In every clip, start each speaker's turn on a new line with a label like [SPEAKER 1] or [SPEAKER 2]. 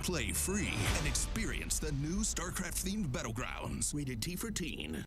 [SPEAKER 1] Play free and experience the new StarCraft-themed battlegrounds. Rated T for Teen.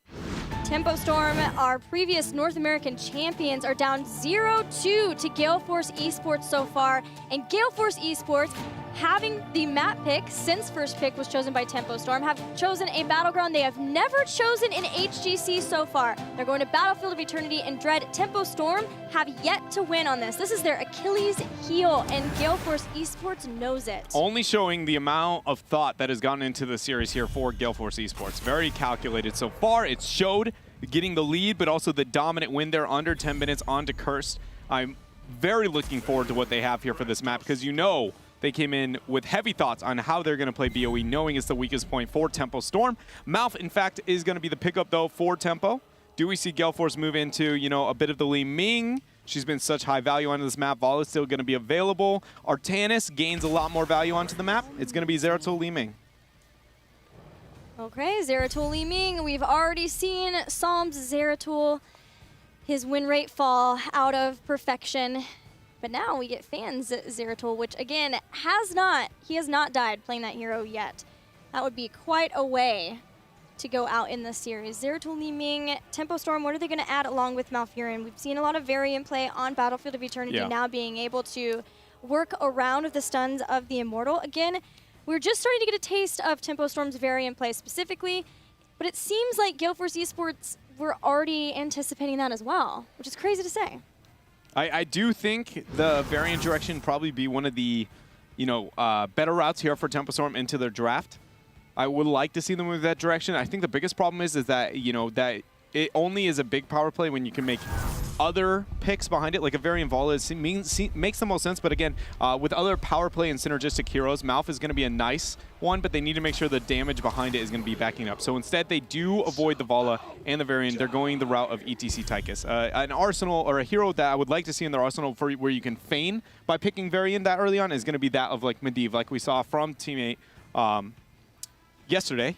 [SPEAKER 2] Tempo Storm, our previous North American champions, are down 0-2 to Gale Force eSports so far. And Gale Force eSports, having the map pick since first pick was chosen by Tempo Storm, have chosen a battleground they have never chosen in HGC so far. They're going to Battlefield of Eternity and Dread. Tempo Storm have yet to win on this. This is their Achilles heel, and Gale Force eSports knows it.
[SPEAKER 3] Only showing the amount of thought that has gone into the series here for Gale Force eSports. Very calculated so far. It's showed getting the lead, but also the dominant win there under 10 minutes onto Cursed. I'm very looking forward to what they have here for this map, because you know they came in with heavy thoughts on how they're going to play BOE, knowing it's the weakest point for Tempo Storm. Mouth, in fact, is going to be the pickup, though, for Tempo. Do we see Gale Force move into, you know, a bit of the Li Ming? She's been such high value onto this map. Vol is still going to be available. Artanis gains a lot more value onto the map. It's going to be Zeratul Li Ming.
[SPEAKER 2] Okay, Zeratul Li Ming. We've already seen Psalm's Zeratul, his win rate fall out of perfection. But now we get Fan's Zeratul, which again he has not died playing that hero yet. That would be quite a way to go out in this series. Zeratul Li Ming, Tempo Storm, what are they going to add along with Malfurion? We've seen a lot of variant play on Battlefield of Eternity, now being able to work around with the stuns of the Immortal. Again, we're just starting to get a taste of Tempo Storm's variant play specifically, but it seems like Gale Force eSports were already anticipating that as well, which is crazy to say.
[SPEAKER 3] I do think the variant direction probably be one of the, you know, better routes here for Tempo Storm into their draft. I would like to see them move that direction. I think the biggest problem is that, you know, that it only is a big power play when you can make other picks behind it, like a variant Vol makes the most sense. But again, with other power play and synergistic heroes, Mouth is going to be a nice one, but they need to make sure the damage behind it is going to be backing up. So instead, they do avoid the Vala and the variant. They're going the route of ETC Tychus, an arsenal or a hero that I would like to see in their arsenal for where you can feign by picking variant that early on is going to be that of like Medivh, like we saw from teammate yesterday.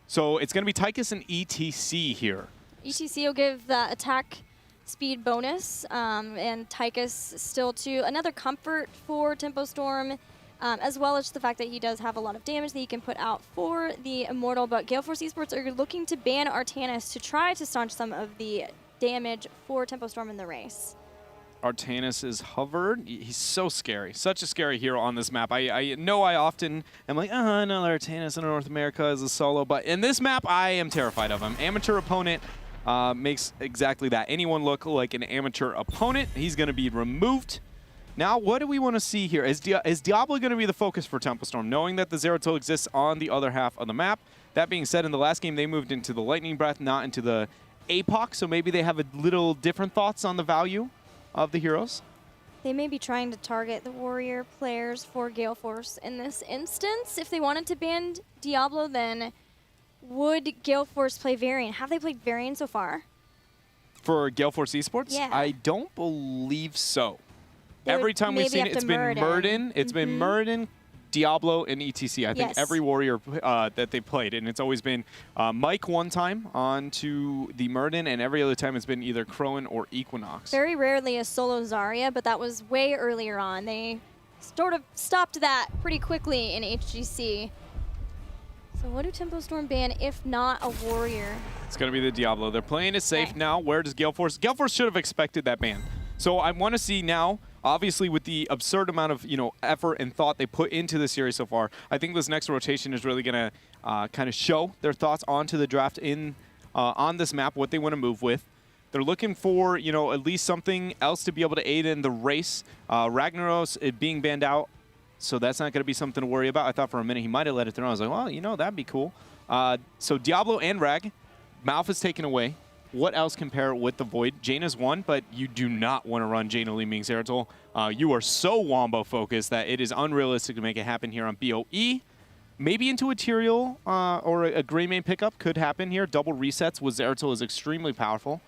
[SPEAKER 3] So it's going to be Tychus and ETC here.
[SPEAKER 2] ETC will give the attack speed bonus, and Tychus still to another comfort for Tempo Storm, as well as the fact that he does have a lot of damage that he can put out for the Immortal. But Gale Force eSports are looking to ban Artanis to try to staunch some of the damage for Tempo Storm in the race.
[SPEAKER 3] Artanis is hovered. He's so scary. Such a scary hero on this map. I know I often am like, another Artanis in North America as a solo, but in this map, I am terrified of him. Amateur opponent makes exactly that. Anyone look like an amateur opponent, he's going to be removed. Now, what do we want to see here? Is Diablo going to be the focus for Tempo Storm, knowing that the Zeratul exists on the other half of the map? That being said, in the last game, they moved into the Lightning Breath, not into the APOC, so maybe they have a little different thoughts on the value of the heroes.
[SPEAKER 2] They may be trying to target the Warrior players for Gale Force in this instance. If they wanted to ban Diablo, then would Gale Force play variant? Have they played variant so far?
[SPEAKER 3] For Gale Force eSports?
[SPEAKER 2] Yeah.
[SPEAKER 3] I don't believe so. Every time we've seen it, it's been Murden. It's been Murden, Diablo, and ETC. I think every Warrior that they played. And it's always been Mike one time onto the Murden, and every other time it's been either Crowan or Equinox.
[SPEAKER 2] Very rarely a solo Zarya, but that was way earlier on. They sort of stopped that pretty quickly in HGC. So what do Tempo Storm ban if not a Warrior?
[SPEAKER 3] It's going to be the Diablo. They're playing it safe now. Where does Gale Force? Gale Force should have expected that ban. So I want to see now, obviously with the absurd amount of effort and thought they put into the series so far, I think this next rotation is really going to kind of show their thoughts onto the draft on this map, what they want to move with. They're looking for, at least something else to be able to aid in the race. Ragnaros being banned out, so that's not going to be something to worry about. I thought for a minute he might have let it through. I was like, well, that'd be cool. So Diablo and Rag, Mouth is taken away. What else can pair with the Void? Jaina's one, but you do not want to run Jaina Li Ming Zeratul. You are so Wombo focused that it is unrealistic to make it happen here on BOE. Maybe into a Tyrael or a Greymane pickup could happen here. Double resets with Zeratul is extremely powerful.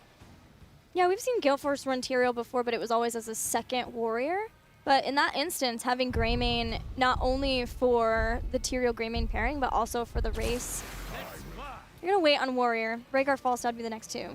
[SPEAKER 2] Yeah, we've seen Gale Force run Tyrael before, but it was always as a second Warrior. But in that instance, having Greymane not only for the Tyrael Greymane pairing, but also for the race. You're going to wait on Warrior. Rhaegar Falstad would be the next two.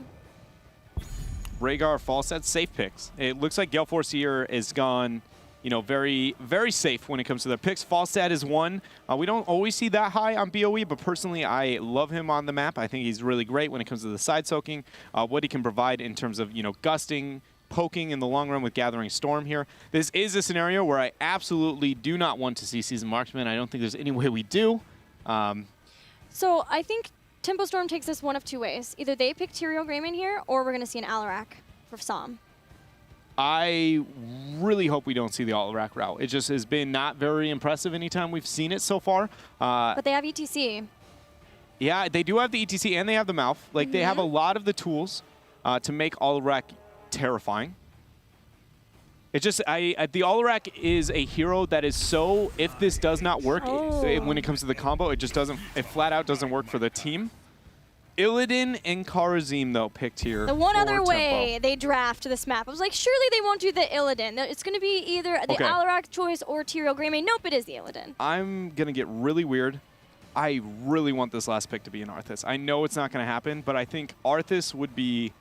[SPEAKER 3] Rhaegar Falstad, safe picks. It looks like Gale Force here is gone, you know, very, very safe when it comes to their picks. Falstad is one. We don't always see that high on BOE, but personally, I love him on the map. I think he's really great when it comes to the side soaking, what he can provide in terms of, you know, gusting, poking in the long run with Gathering Storm here. This is a scenario where I absolutely do not want to see Seasoned Marksman. I don't think there's any way we do.
[SPEAKER 2] So I think Tempo Storm takes this one of two ways. Either they pick Tyrael Greymane here, or we're going to see an Alarak for Som.
[SPEAKER 3] I really hope we don't see the Alarak route. It just has been not very impressive anytime we've seen it so far.
[SPEAKER 2] But they have ETC.
[SPEAKER 3] Yeah, they do have the ETC and they have the mouth. Like, they have a lot of the tools to make Alarak terrifying. It's just, the Alarak is a hero that is so, if this does not work, when it comes to the combo, it just doesn't, it flat out doesn't work for the team. Illidan and Kharazim, though, picked here.
[SPEAKER 2] The one other
[SPEAKER 3] Tempo.
[SPEAKER 2] way they draft this map, I was like, surely they won't do the Illidan. It's going to be either the Alarak choice or Tyrael Greymane. Nope, it is the Illidan.
[SPEAKER 3] I'm going to get really weird. I really want this last pick to be an Arthas. I know it's not going to happen, but I think Arthas would be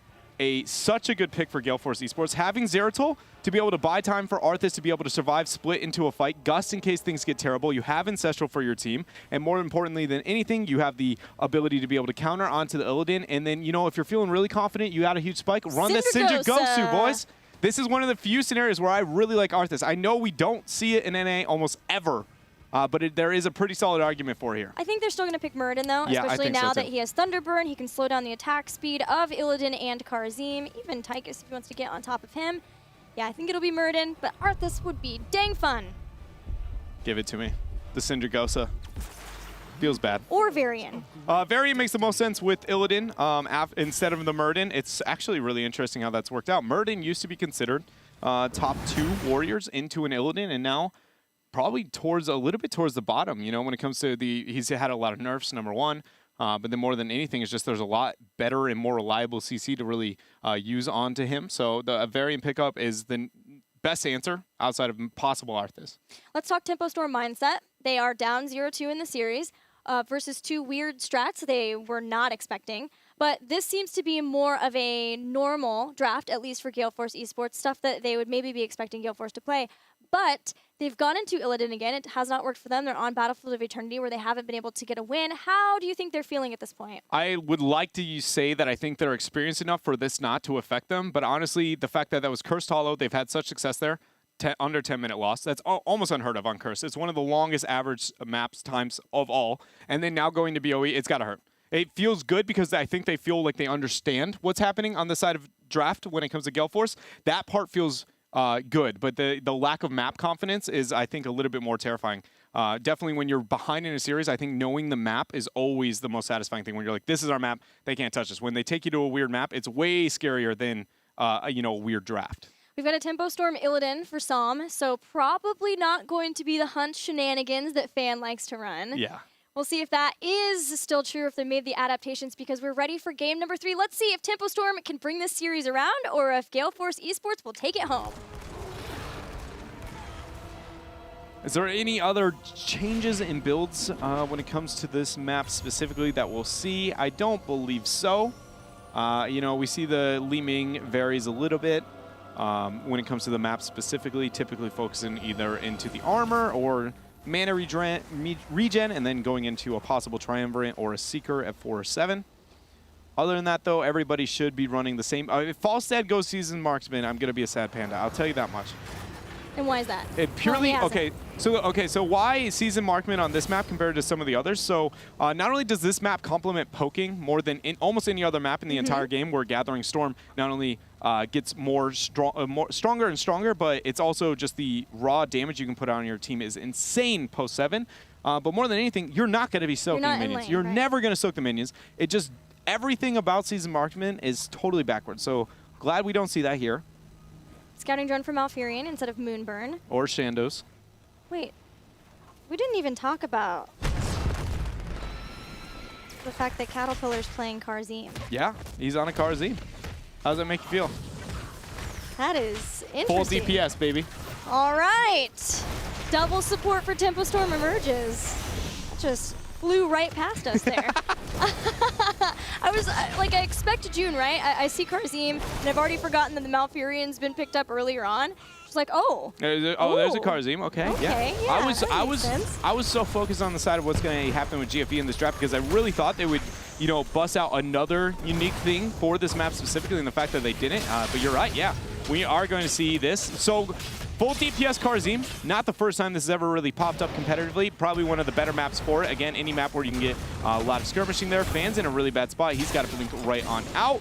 [SPEAKER 3] such a good pick for Gale Force eSports. Having Zeratul to be able to buy time for Arthas to be able to survive, split into a fight, Gust in case things get terrible. You have Ancestral for your team, and more importantly than anything, you have the ability to be able to counter onto the Illidan, and then, you know, if you're feeling really confident, you got a huge spike, run the Sindragosu, boys. This is one of the few scenarios where I really like Arthas. I know we don't see it in NA almost ever, but there is a pretty solid argument for here.
[SPEAKER 2] I think they're still going to pick Muradin, though, especially now that he has Thunderburn. He can slow down the attack speed of Illidan and Kharazim, even Tychus if he wants to get on top of him. Yeah, I think it'll be Muradin, but Arthas would be dang fun.
[SPEAKER 3] Give it to me. The Sindragosa. Feels bad.
[SPEAKER 2] Or Varian.
[SPEAKER 3] Varian makes the most sense with Illidan instead of the Muradin. It's actually really interesting how that's worked out. Muradin used to be considered top 2 warriors into an Illidan, and now probably a little bit towards the bottom, you know, when it comes to he's had a lot of nerfs, number one. But then more than anything, it's just there's a lot better and more reliable CC to really use onto him. So the Varian pickup is the best answer outside of possible Arthas.
[SPEAKER 2] Let's talk Tempo Storm mindset. They are down 0-2 in the series versus 2 weird strats they were not expecting. But this seems to be more of a normal draft, at least for Gale Force eSports, stuff that they would maybe be expecting Gale Force to play. But they've gone into Illidan again. It has not worked for them. They're on Battlefield of Eternity where they haven't been able to get a win. How do you think they're feeling at this point?
[SPEAKER 3] I would like to say that I think they're experienced enough for this not to affect them. But honestly, the fact that that was Cursed Hollow, they've had such success there, under 10-minute loss. That's almost unheard of on Cursed. It's one of the longest average maps times of all. And then now going to BOE, it's got to hurt. It feels good because I think they feel like they understand what's happening on the side of draft when it comes to Gale Force. That part feels good, but the lack of map confidence is, I think, a little bit more terrifying. Definitely when you're behind in a series, I think knowing the map is always the most satisfying thing. When you're like, this is our map, they can't touch us. When they take you to a weird map, it's way scarier than a weird draft.
[SPEAKER 2] We've got a Tempo Storm Illidan for Som, so probably not going to be the hunt shenanigans that Fan likes to run.
[SPEAKER 3] Yeah.
[SPEAKER 2] We'll see if that is still true, if they made the adaptations, because we're ready for game number 3. Let's see if Tempo Storm can bring this series around or if Gale Force eSports will take it home.
[SPEAKER 3] Is there any other changes in builds when it comes to this map specifically that we'll see? I don't believe so. We see the Li Ming varies a little bit when it comes to the map specifically, typically focusing either into the armor or mana regen, and then going into a possible Triumvirate or a Seeker at 4 or 7. Other than that, though, everybody should be running the same. If Falstad goes Seasoned Marksman, I'm going to be a sad panda. I'll tell you that much.
[SPEAKER 2] And why is that?
[SPEAKER 3] It purely, so why Seasoned Marksman on this map compared to some of the others? So not only does this map complement poking more than almost any other map in the entire game, where Gathering Storm not only gets more stronger and stronger, but it's also just the raw damage you can put on your team is insane post 7. But more than anything, you're not going to be soaking minions. You're never going to soak the minions. It just, everything about Seasoned Marksman is totally backwards. So glad we don't see that here.
[SPEAKER 2] Scouting drone for Malfurion instead of Moonburn.
[SPEAKER 3] Or Shandos.
[SPEAKER 2] Wait, we didn't even talk about the fact that Caterpillar's playing Kharazim.
[SPEAKER 3] Yeah, he's on a Kharazim. How does that make you feel?
[SPEAKER 2] That is interesting.
[SPEAKER 3] Full DPS, baby.
[SPEAKER 2] All right. Double support for Tempo Storm emerges. That just flew right past us there. I expect June, right? I see Kharazim, and I've already forgotten that the Malfurion's been picked up earlier on. was like, oh.
[SPEAKER 3] There's a Karzim. Okay,
[SPEAKER 2] Okay, yeah, that makes sense.
[SPEAKER 3] I was so focused on the side of what's going to happen with GFE in this draft because I really thought they would, you know, bust out another unique thing for this map specifically, and the fact that they didn't. But you're right, yeah. We are going to see this. So full DPS Karzim, not the first time this has ever really popped up competitively. Probably one of the better maps for it. Again, any map where you can get a lot of skirmishing there. Fan's in a really bad spot. He's got to blink right on out.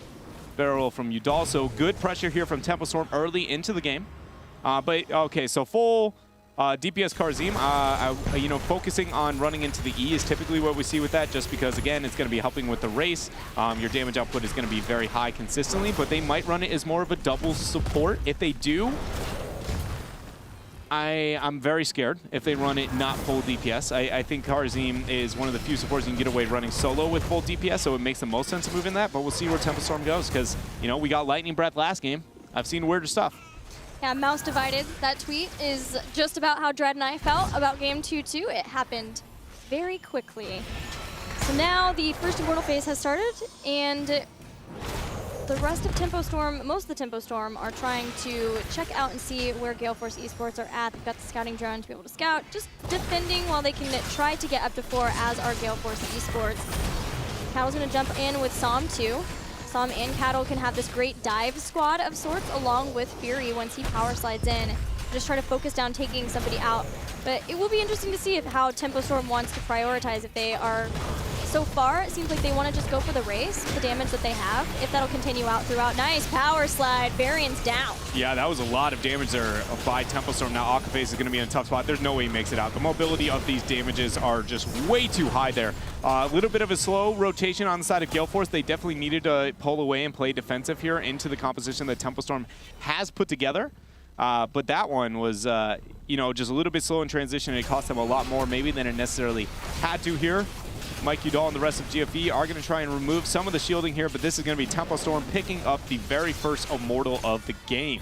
[SPEAKER 3] Barrel from Udal, so good pressure here from Tempo Storm early into the game. But okay, so full DPS Karzim, you know, focusing on running into the E is typically what we see with that, just because, again, it's going to be helping with the race. Your damage output is going to be very high consistently, but they might run it as more of a double support. If they do, I'm very scared if they run it not full DPS. I think Karzim is one of the few supports you can get away running solo with full DPS, so it makes the most sense to move in that, but we'll see where Tempo Storm goes, because, you know, we got Lightning Breath last game. I've seen weirder stuff.
[SPEAKER 2] Yeah, Mouse Divided, that tweet is just about how Dread and I felt about game 2-2. It happened very quickly. So now the first Immortal phase has started, and the rest of Tempo Storm, most of the Tempo Storm, are trying to check out and see where Gale Force eSports are at. They've got the scouting drone to be able to scout, just defending while they can try to get up to 4 as our Gale Force eSports. Cattle's going to jump in with Psalm 2. Psalm and Cattle can have this great dive squad of sorts along with Fury once he power slides in. Just try to focus down taking somebody out. But it will be interesting to see how Tempo Storm wants to prioritize. If they are, so far, it seems like they want to just go for the race, the damage that they have. If that'll continue out throughout. Nice power slide, Varian's down. Yeah, that was a lot of damage there by Tempo Storm. Now Akaface is going to be in a tough spot. There's no way he makes it out. The mobility of these damages are just way too high there. A little bit of a slow rotation on the side of Gale Force. They definitely needed to pull away and play defensive here into the composition that Tempo Storm has put together. But that one was, you know, just a little bit slow in transition, and it cost them a lot more maybe than it necessarily had to here. Mike Udall and the rest of GFE are going to try and remove some of the shielding here, but this is going to be Tempo Storm picking up the very first Immortal of the game.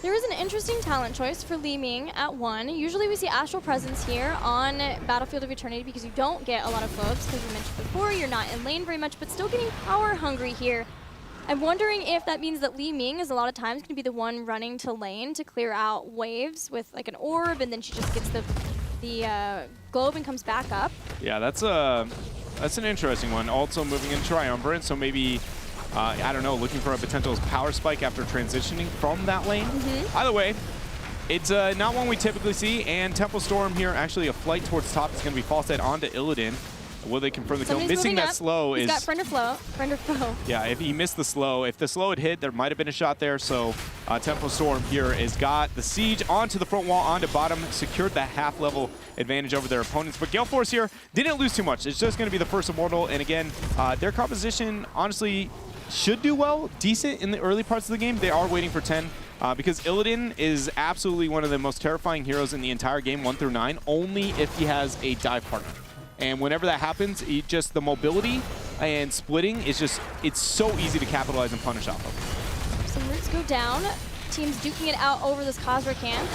[SPEAKER 2] There is an interesting talent choice for Li Ming at 1. Usually we see Astral Presence here on Battlefield of Eternity because you don't get a lot of phobes, because you mentioned before, you're not in lane very much, but still getting power hungry here. I'm wondering if that means that Li Ming is a lot of times going to be the one running to lane to clear out waves with like an orb, and then she just gets the globe and comes back up. Yeah, that's an interesting one. Also moving in Triumvirate, so maybe, I don't know, looking for a potential power spike after transitioning from that lane. Either way, it's not one we typically see, and Tempo Storm here, actually a flight towards top is going to be false set onto Illidan. Will they confirm the kill? Missing that slow is... He's got friend or foe.
[SPEAKER 3] Yeah, if he missed the slow, if the slow had hit, there might have been a shot there. So Tempo Storm here has got the siege onto the front wall, onto bottom, secured that half-level advantage over their opponents. But Gale Force here didn't lose too much. It's just going to be the first Immortal. And again, their composition honestly should do well, decent in the early parts of the game. They are waiting for 10. Because Illidan is absolutely one of the most terrifying heroes in the entire game, 1 through 9, only if he has a dive partner. And whenever that happens, just the mobility and splitting is just, it's so easy to capitalize and punish off of.
[SPEAKER 2] Some roots go down. Team's duking it out over this Khazra camp.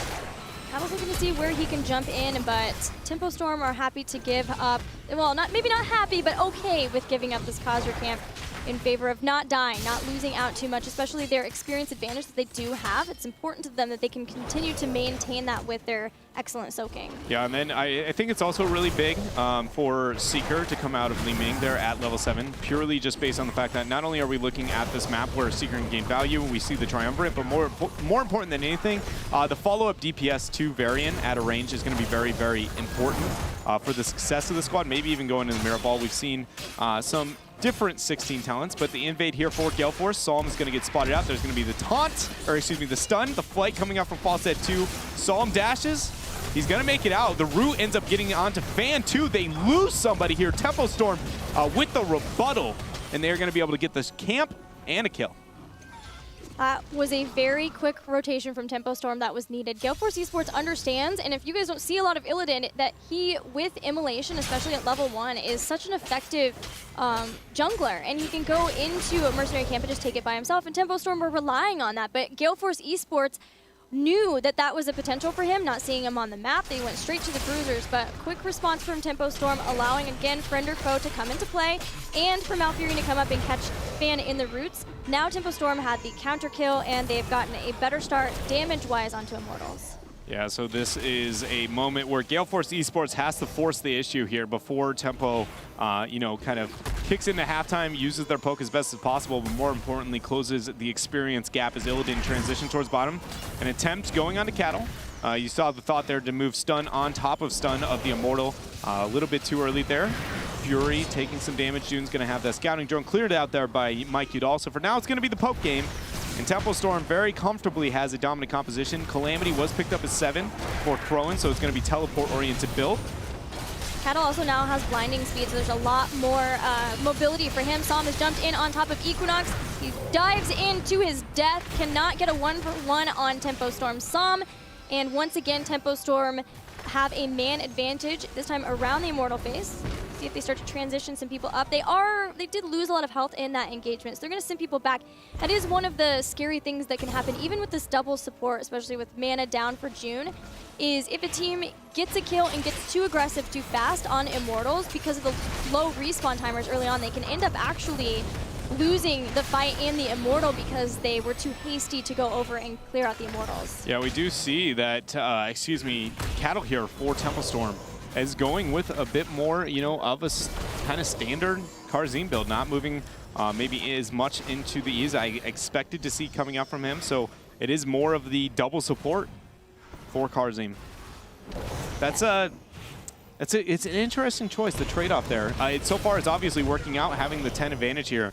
[SPEAKER 2] Cattle's looking to see where he can jump in, but Tempo Storm are happy to give up, well, maybe not happy, but okay with giving up this Khazra camp in favor of not dying, not losing out too much, especially their experience advantage that they do have. It's important to them that they can continue to maintain that with their excellent soaking.
[SPEAKER 3] Yeah, and then I think it's also really big for Seeker to come out of Li Ming there at level 7, purely just based on the fact that not only are we looking at this map where Seeker can gain value, we see the Triumvirate, but more important than anything, the follow-up DPS to Varian at a range is going to be very, very important for the success of the squad, maybe even going into the Mirror Ball. We've seen some different 16 talents, but the invade here for Gale Force. Psalm is going to get spotted out. There's going to be the taunt, or excuse me, the stun, the flight coming out from Fawcett 2. Psalm dashes. He's going to make it out. The root ends up getting onto Fan 2. They lose somebody here. Tempo Storm with the rebuttal, and they're going to be able to get this camp and a kill.
[SPEAKER 2] That was a very quick rotation from Tempo Storm that was needed. Gale Force eSports understands, and if you guys don't see a lot of Illidan, that he, with Immolation, especially at level 1, is such an effective jungler, and he can go into a mercenary camp and just take it by himself, and Tempo Storm were relying on that, but Gale Force eSports knew that that was a potential for him, not seeing him on the map. They went straight to the bruisers, but quick response from Tempo Storm, allowing, again, friend or foe to come into play, and for Malfurion to come up and catch Fan in the roots. Now Tempo Storm had the counter kill, and they've gotten a better start damage-wise onto Immortals.
[SPEAKER 3] Yeah, so this is a moment where Gale Force eSports has to force the issue here before Tempo, you know, kind of kicks into halftime, uses their poke as best as possible, but more importantly, closes the experience gap as Illidan transitions towards bottom. An attempt going onto Cattle. You saw the thought there to move stun on top of stun of the Immortal. A little bit too early there. Fury taking some damage. June's going to have that scouting drone cleared out there by Mike Udall. So for now, it's going to be the poke game. And Tempo Storm very comfortably has a dominant composition. Calamity was picked up as 7 for Crowan, so it's going to be teleport-oriented build.
[SPEAKER 2] Cattle also now has blinding speed, so there's a lot more mobility for him. Psalm has jumped in on top of Equinox. He dives into his death, cannot get a 1-for-1 on Tempo Storm Psalm. And once again, Tempo Storm have a man advantage, this time around the Immortal phase. See if they start to transition some people up. They did lose a lot of health in that engagement, so they're going to send people back. That is one of the scary things that can happen, even with this double support, especially with mana down for June, is if a team gets a kill and gets too aggressive too fast on Immortals, because of the low respawn timers early on, they can end up actually losing the fight in the Immortal because they were too hasty to go over and clear out the Immortals.
[SPEAKER 3] Yeah, we do see that, Cattle here for Tempo Storm is going with a bit more, you know, of a kind of standard Karzim build, not moving maybe as much into the ease I expected to see coming out from him. So it is more of the double support for Karzim. It's an interesting choice, the trade-off there. So far, it's obviously working out, having the 10 advantage here.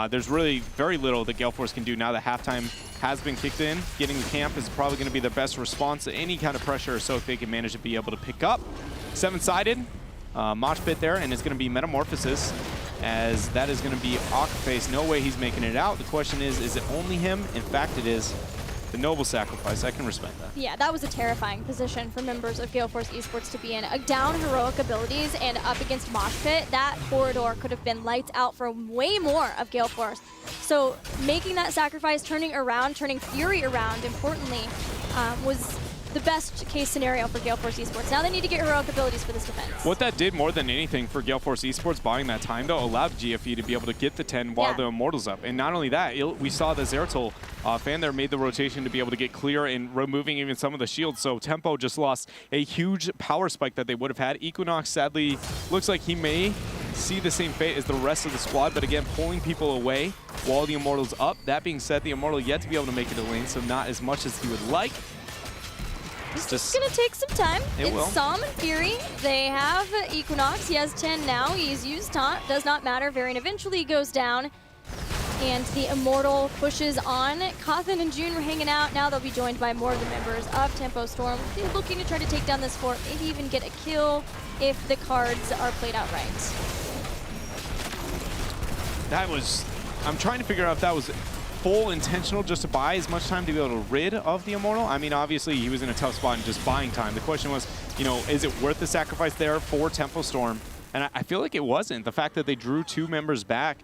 [SPEAKER 3] There's really very little that Gale Force can do now that halftime has been kicked in. Getting the camp is probably going to be their best response to any kind of pressure, so if they can manage to be able to pick up. 7-sided, mosh pit there, and it's going to be Metamorphosis, as that is going to be Aquaface. No way he's making it out. The question is it only him? In fact, it is. The noble sacrifice, I can respect that.
[SPEAKER 2] Yeah, that was a terrifying position for members of Gale Force eSports to be in. Down heroic abilities and up against Mosh Pit, that corridor could have been lights out for way more of Gale Force. So making that sacrifice, turning Fury around, importantly, was the best case scenario for Gale Force eSports. Now they need to get heroic abilities for this defense.
[SPEAKER 3] What that did more than anything for Gale Force eSports buying that time, though, allowed GFE to be able to get the 10 while the Immortal's up. And not only that, we saw the Zeratul fan there made the rotation to be able to get clear and removing even some of the shields. So Tempo just lost a huge power spike that they would have had. Equinox, sadly, looks like he may see the same fate as the rest of the squad, but again, pulling people away while the Immortal's up. That being said, the Immortal yet to be able to make it a lane, so not as much as he would like.
[SPEAKER 2] It's just going to take some time. It's Psalm and Fury. They have Equinox. He has 10 now. He's used taunt. Does not matter. Varian eventually goes down. And the Immortal pushes on. Cawthon and June were hanging out. Now they'll be joined by more of the members of Tempo Storm. They're looking to try to take down this fort, maybe even get a kill if the cards are played out right.
[SPEAKER 3] That was... I'm trying to figure out if that was full intentional just to buy as much time to be able to rid of the Immortal. I mean, obviously, he was in a tough spot and just buying time. The question was, you know, is it worth the sacrifice there for Tempo Storm? And I feel like it wasn't. The fact that they drew 2 members back,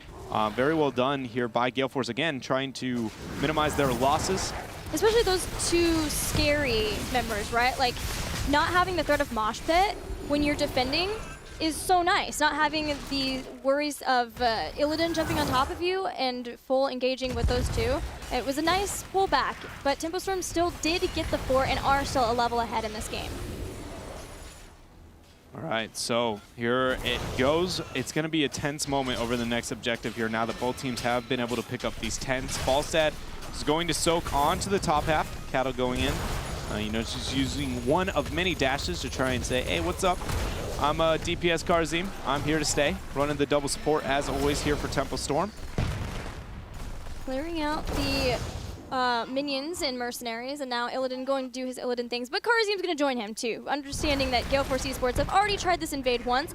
[SPEAKER 3] very well done here by Gale Force, again, trying to minimize their losses.
[SPEAKER 2] Especially those 2 scary members, right? Like, not having the threat of Mosh Pit when you're defending is so nice. Not having the worries of Illidan jumping on top of you and full engaging with those 2. It was a nice pullback, but Tempo Storm still did get the fort and are still a level ahead in this game.
[SPEAKER 3] All right, so here it goes. It's going to be a tense moment over the next objective here now that both teams have been able to pick up these 10s. Falstad is going to soak onto the top half. Cattle going in. You know, she's using one of many dashes to try and say, hey, what's up? I'm a DPS Karzim. I'm here to stay. Running the double support, as always, here for Tempo Storm.
[SPEAKER 2] Clearing out the minions and mercenaries, and now Illidan going to do his Illidan things. But Karzim's going to join him, too, understanding that Gale Force eSports have already tried this invade once,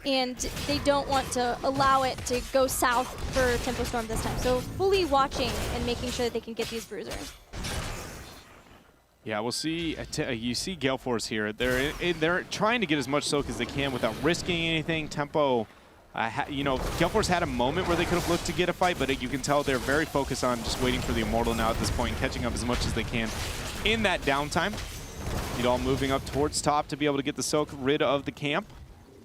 [SPEAKER 2] and they don't want to allow it to go south for Tempo Storm this time. So fully watching and making sure that they can get these bruisers.
[SPEAKER 3] Yeah, we'll see. You see Gale Force here. They're trying to get as much soak as they can without risking anything. Tempo, you know, Gale Force had a moment where they could have looked to get a fight, but you can tell they're very focused on just waiting for the Immortal now at this point, catching up as much as they can in that downtime. Udall moving up towards top to be able to get the soak rid of the camp.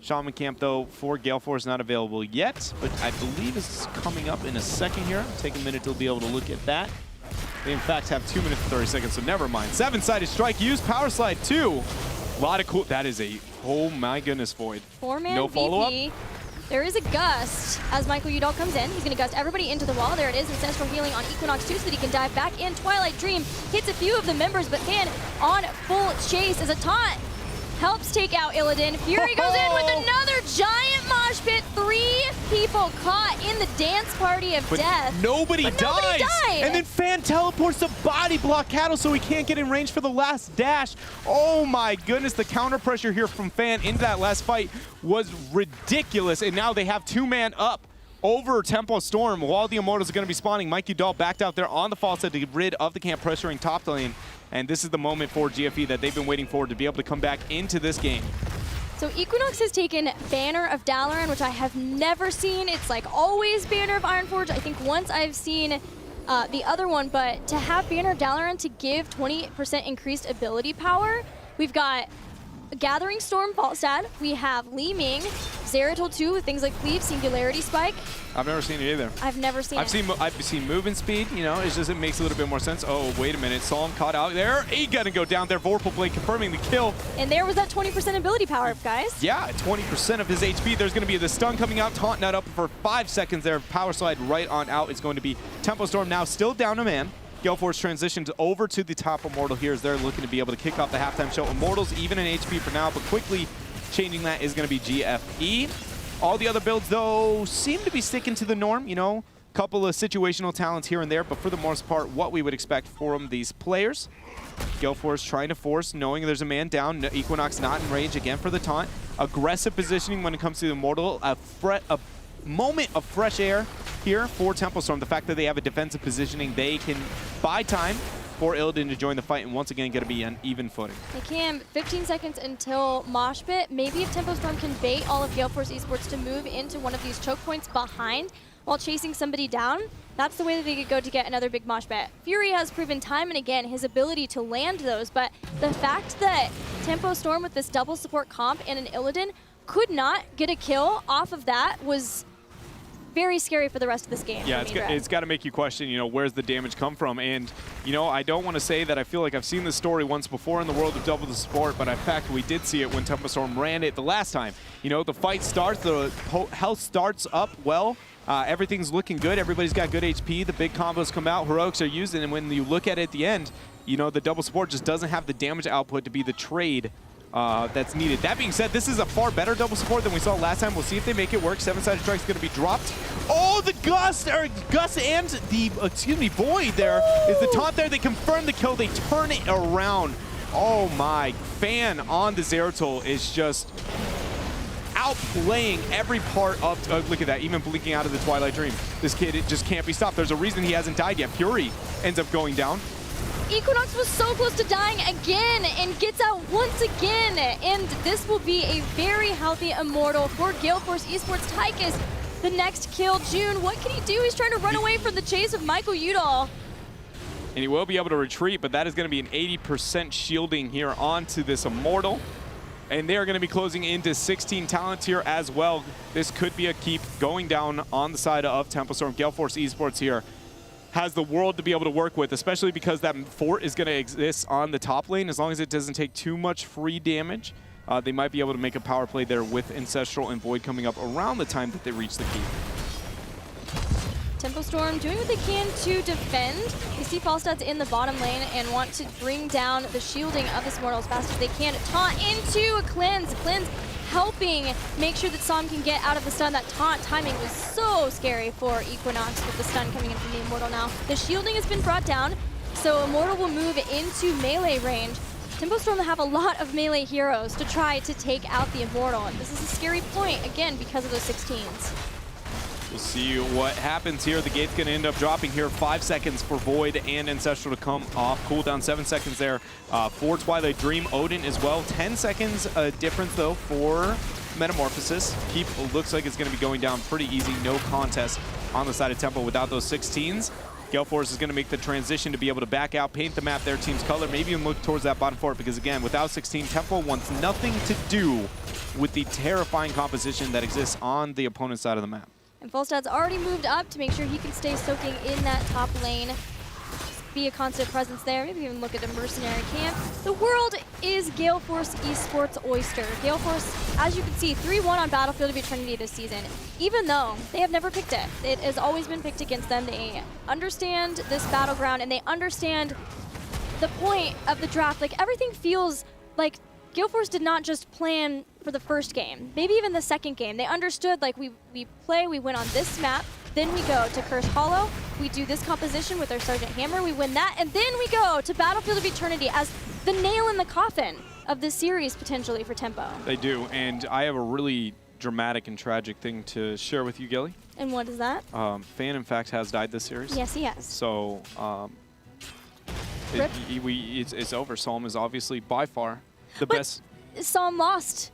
[SPEAKER 3] Shaman Camp, though, for Gale Force not available yet, but I believe it's coming up in a second here. Take a minute to be able to look at that. They, in fact, have 2 minutes and 30 seconds, so never mind. 7-sided strike used, power slide 2. A lot of cool. That is a, oh my goodness, Void.
[SPEAKER 2] 4-man
[SPEAKER 3] no follow-up.
[SPEAKER 2] There is a gust as Michael Udall comes in. He's going to gust everybody into the wall. There it is, Ancestral Healing on Equinox 2 so that he can dive back in. Twilight Dream hits a few of the members, but Fan on full chase as a taunt helps take out Illidan. Fury goes in with another giant mosh pit. 3 people caught in the dance party of death.
[SPEAKER 3] Nobody dies.
[SPEAKER 4] And then Fan teleports to body block Cattle so he can't get in range for the last dash.
[SPEAKER 3] Oh my goodness, the counter pressure here from Fan into that last fight was ridiculous. And now they have 2-man up over Tempo Storm while the Immortals are going to be spawning. Mikey Dahl backed out there on the false side to get rid of the camp pressuring top lane. And this is the moment for GFE that they've been waiting for to be able to come back into this game.
[SPEAKER 2] So Equinox has taken Banner of Dalaran, which I have never seen. It's like always Banner of Ironforge. I think once I've seen the other one, but to have Banner of Dalaran to give 20% increased ability power, we've got Gathering Storm Falstad, we have Li Ming, Zeratul 2 with things like Cleave, Singularity Spike.
[SPEAKER 3] I've never seen it either.
[SPEAKER 2] I've never seen it.
[SPEAKER 3] I've seen movement speed, you know, it's just, it makes a little bit more sense. Oh, wait a minute, Psalm caught out there. He gonna go down there, Vorpal Blade confirming the kill.
[SPEAKER 2] And there was that 20% ability power, guys.
[SPEAKER 3] Yeah, 20% of his HP. There's gonna be the stun coming out, taunt not up for 5 seconds there. Power slide right on out. It's going to be Tempo Storm now still down a man. Gale Force transitions over to the top Immortal here as they're looking to be able to kick off the halftime show. Immortals even in HP for now, but quickly changing that is going to be GFE. All the other builds, though, seem to be sticking to the norm, you know, a couple of situational talents here and there, but for the most part, what we would expect from these players. Gale Force trying to force, knowing there's a man down. Equinox not in range again for the taunt. Aggressive positioning when it comes to the Immortal. A moment of fresh air here for Tempo Storm. The fact that they have a defensive positioning, they can buy time for Illidan to join the fight, and once again, going to be on even footing.
[SPEAKER 2] They can. 15 seconds until Mosh Pit. Maybe if Tempo Storm can bait all of Gale Force eSports to move into one of these choke points behind while chasing somebody down, that's the way that they could go to get another big Mosh Pit. Fury has proven time and again his ability to land those, but the fact that Tempo Storm with this double support comp and an Illidan could not get a kill off of that was very scary for the rest of this game.
[SPEAKER 3] Yeah, it's got to make you question, you know, where's the damage come from? And, you know, I don't want to say that I feel like I've seen this story once before in the world of double the support, but in fact, we did see it when Tempo Storm ran it the last time. You know, the fight starts, the health starts up well. Everything's looking good. Everybody's got good HP. The big combos come out. Heroics are used, and when you look at it at the end, you know, the double support just doesn't have the damage output to be the trade that's needed. That being said, this is a far better double support than we saw last time. We'll see if they make it work. 7-sided strike's going to be dropped. Oh, the Gust and the, Void there is the taunt there. They confirm the kill. They turn it around. Oh my, Fan on the Zeratul is just outplaying every part of, look at that, even blinking out of the Twilight Dream. This kid, it just can't be stopped. There's a reason he hasn't died yet. Fury ends up going down.
[SPEAKER 2] Equinox was so close to dying again and gets out once again. And this will be a very healthy Immortal for Gale Force eSports. Tychus, the next kill. June, what can he do? He's trying to run away from the chase of Michael Udall.
[SPEAKER 3] And he will be able to retreat, but that is going to be an 80% shielding here onto this Immortal. And they are going to be closing into 16 talents here as well. This could be a keep going down on the side of Tempo Storm. Gale Force eSports here has the world to be able to work with, especially because that fort is going to exist on the top lane. As long as it doesn't take too much free damage, they might be able to make a power play there with Ancestral and Void coming up around the time that they reach the keep.
[SPEAKER 2] Tempo Storm doing what they can to defend. We see Falstad's in the bottom lane and want to bring down the shielding of this Immortal as fast as they can. Taunt into a Cleanse. Cleanse helping make sure that Som can get out of the stun. That taunt timing was so scary for Equinox with the stun coming in from the Immortal now. The shielding has been brought down, so Immortal will move into melee range. Tempo Storm will have a lot of melee heroes to try to take out the Immortal. And this is a scary point, again, because of those 16s.
[SPEAKER 3] We'll see what happens here. The gate's going to end up dropping here. 5 seconds for Void and Ancestral to come off. Cooldown 7 seconds there for Twilight Dream. Odin as well. 10 seconds difference, though, for Metamorphosis. Keep looks like it's going to be going down pretty easy. No contest on the side of Tempo without those 16s. Gale Force is going to make the transition to be able to back out, paint the map their team's color, maybe even look towards that bottom fort, because again, without 16, Tempo wants nothing to do with the terrifying composition that exists on the opponent's side of the map.
[SPEAKER 2] And Volstad's already moved up to make sure he can stay soaking in that top lane. Be a constant presence there, maybe even look at a mercenary camp. The world is Gale Force eSports oyster. Gale Force, as you can see, 3-1 on Battlefield of Eternity this season, even though they have never picked it. It has always been picked against them. They understand this battleground and they understand the point of the draft. Like, everything feels like Gale Force did not just plan for the first game, maybe even the second game. They understood, like, we win on this map, then we go to Cursed Hollow, we do this composition with our Sergeant Hammer, we win that, and then we go to Battlefield of Eternity as the nail in the coffin of this series, potentially, for Tempo. They
[SPEAKER 3] do, and I have a really dramatic and tragic thing to share with you, Gilly.
[SPEAKER 2] And what is that?
[SPEAKER 3] Fan, in fact, has died this series.
[SPEAKER 2] Yes, he has.
[SPEAKER 3] So, it's over. Psalm is obviously by far the best.
[SPEAKER 2] Psalm lost.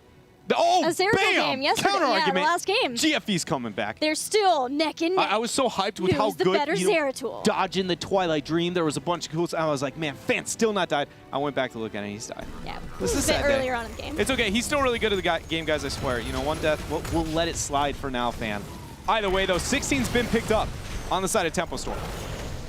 [SPEAKER 3] Oh,
[SPEAKER 2] a Zeratul game yesterday.
[SPEAKER 3] Counter-argument.
[SPEAKER 2] Yeah, the last game.
[SPEAKER 3] GFE's coming back.
[SPEAKER 2] They're still neck and neck.
[SPEAKER 3] I was so hyped with how
[SPEAKER 2] the
[SPEAKER 3] good,
[SPEAKER 2] better Zeratul.
[SPEAKER 3] dodging the Twilight Dream. There was a bunch of cool stuff. I was like, man, Fan's still not died. I went back to look at it, and he's died.
[SPEAKER 2] Yeah,
[SPEAKER 3] this is
[SPEAKER 2] a bit
[SPEAKER 3] sad
[SPEAKER 2] earlier on in the game.
[SPEAKER 3] It's okay. He's still really good at the game, guys, I swear. You know, one death, we'll let it slide for now, Fan. Either way, though, 16's been picked up on the side of Tempo Storm.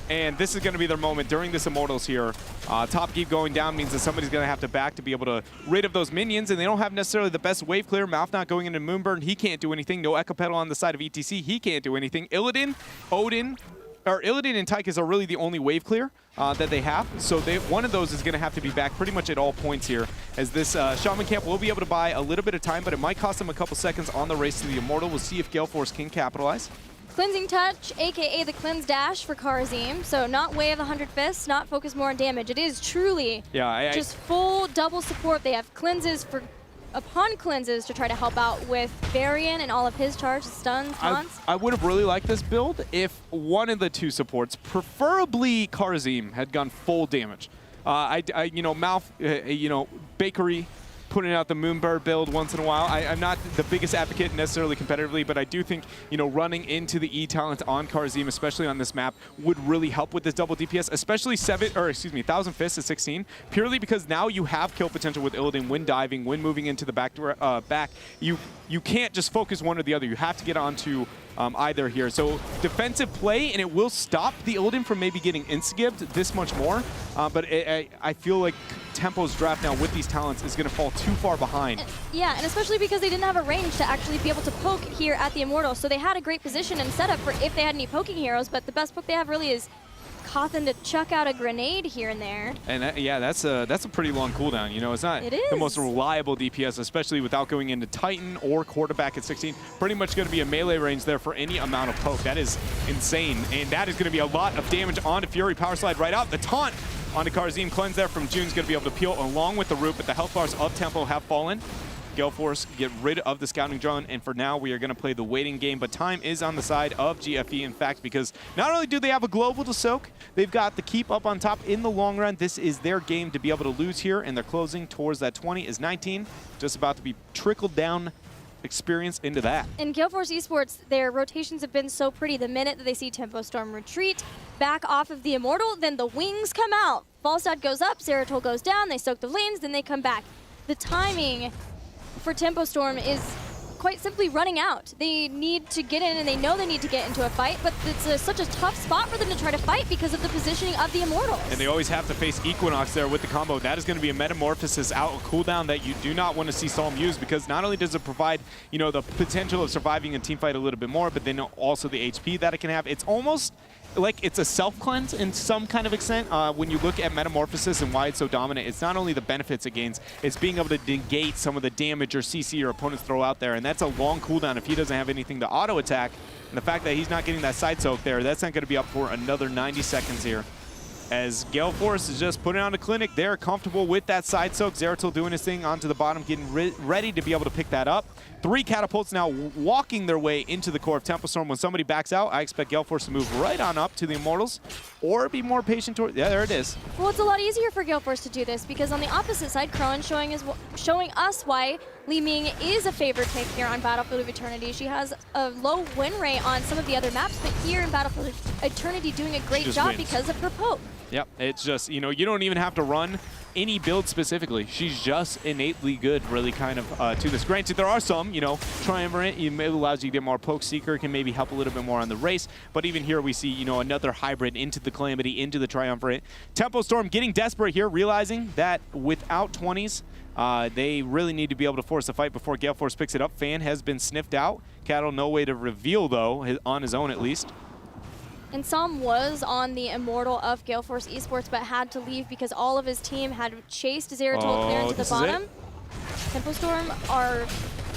[SPEAKER 3] And this is going to be their moment during this Immortals here. Top keep going down means that somebody's going to have to back to be able to rid of those minions, and they don't have necessarily the best wave clear. Malf not going into Moonburn, he can't do anything. No Echo Pedal on the side of ETC, he can't do anything. Illidan and Tychus are really the only wave clear that they have. So one of those is going to have to be back pretty much at all points here, as this Shaman camp will be able to buy a little bit of time, but it might cost them a couple seconds on the race to the Immortal. We'll see if Gale Force can capitalize.
[SPEAKER 2] Cleansing Touch, aka the Cleanse Dash for Karazim. So not Way of the 100 Fists, not focus more on damage. It is truly just full double support. They have cleanses upon cleanses to try to help out with Varian and all of his charges, stuns, taunts.
[SPEAKER 3] I would have really liked this build if one of the two supports, preferably Karazim, had gone full damage. Malf, Bakery, putting out the Moonbird build once in a while. I'm not the biggest advocate necessarily competitively, but I do think, running into the E talent on Karazim, especially on this map, would really help with this double DPS, especially 1,000 Fists at 16, purely because now you have kill potential with Illidan when diving, when moving into the back. You can't just focus one or the other. You have to get onto either here. So defensive play, and it will stop the Illidan from maybe getting insta-gibbed this much more. But I feel like Tempo's draft now with these talents is going to fall too far behind.
[SPEAKER 2] And especially because they didn't have a range to actually be able to poke here at the Immortal. So they had a great position and setup for if they had any poking heroes, but the best poke they have really is Cawthon to chuck out a grenade here and there.
[SPEAKER 3] And that's a pretty long cooldown. It's not the most reliable DPS, especially without going into Titan or quarterback at 16. Pretty much going to be a melee range there for any amount of poke. That is insane. And that is going to be a lot of damage onto Fury. Power slide right out. The taunt onto Karazim. Cleanse there from June's going to be able to peel along with the root, but the health bars of Tempo have fallen. Gale Force get rid of the scouting drone, and for now we are going to play the waiting game, but time is on the side of GFE, in fact, because not only do they have a global to soak, they've got the keep up on top in the long run. This is their game to be able to lose here, and they're closing towards that 20 is 19, just about to be trickled down experience into that.
[SPEAKER 2] In Gale Force eSports, their rotations have been so pretty. The minute that they see Tempo Storm retreat back off of the Immortal, then the wings come out. Volstad goes up, Zeratul goes down, they soak the lanes, then they come back. The timing for Tempo Storm is quite simply running out. They need to get in, and they know they need to get into a fight, but it's such a tough spot for them to try to fight because of the positioning of the Immortals.
[SPEAKER 3] And they always have to face Equinox there with the combo. That is going to be a Metamorphosis out a cooldown that you do not want to see Psalm use, because not only does it provide, the potential of surviving a team fight a little bit more, but then also the HP that it can have. It's almost like it's a self-cleanse in some kind of extent. When you look at Metamorphosis and why it's so dominant, it's not only the benefits it gains, it's being able to negate some of the damage or CC your opponents throw out there, and that's a long cooldown if he doesn't have anything to auto-attack. And the fact that he's not getting that side soak there, that's not going to be up for another 90 seconds here. As Gale Force is just putting on a clinic, they're comfortable with that side soak. Zeratul doing his thing onto the bottom, getting ready to be able to pick that up. 3 catapults now walking their way into the core of Tempo Storm. When somebody backs out, I expect Gale Force to move right on up to the Immortals or be more patient toward. Yeah, there it is.
[SPEAKER 2] Well, it's a lot easier for Gale Force to do this because on the opposite side, Crowan showing us why Li Ming is a favored pick here on Battlefield of Eternity. She has a low win rate on some of the other maps, but here in Battlefield of Eternity doing a great job
[SPEAKER 3] wins
[SPEAKER 2] because of her poke.
[SPEAKER 3] Yep, it's just, you know, you don't even have to run any build specifically. She's just innately good, really, kind of, to this. Granted, there are some, you know, Triumvirate, it allows you to get more poke. Seeker can maybe help a little bit more on the race, but even here we see, you know, another hybrid into the Calamity, into the Triumvirate. Tempo Storm getting desperate here, realizing that without 20s, they really need to be able to force a fight before Gale Force picks it up. Fan has been sniffed out. Cattle, no way to reveal, though, on his own at least.
[SPEAKER 2] And Som was on the Immortal of Gale Force eSports, but had to leave because all of his team had chased Zeratul clear into the bottom. Tempo Storm are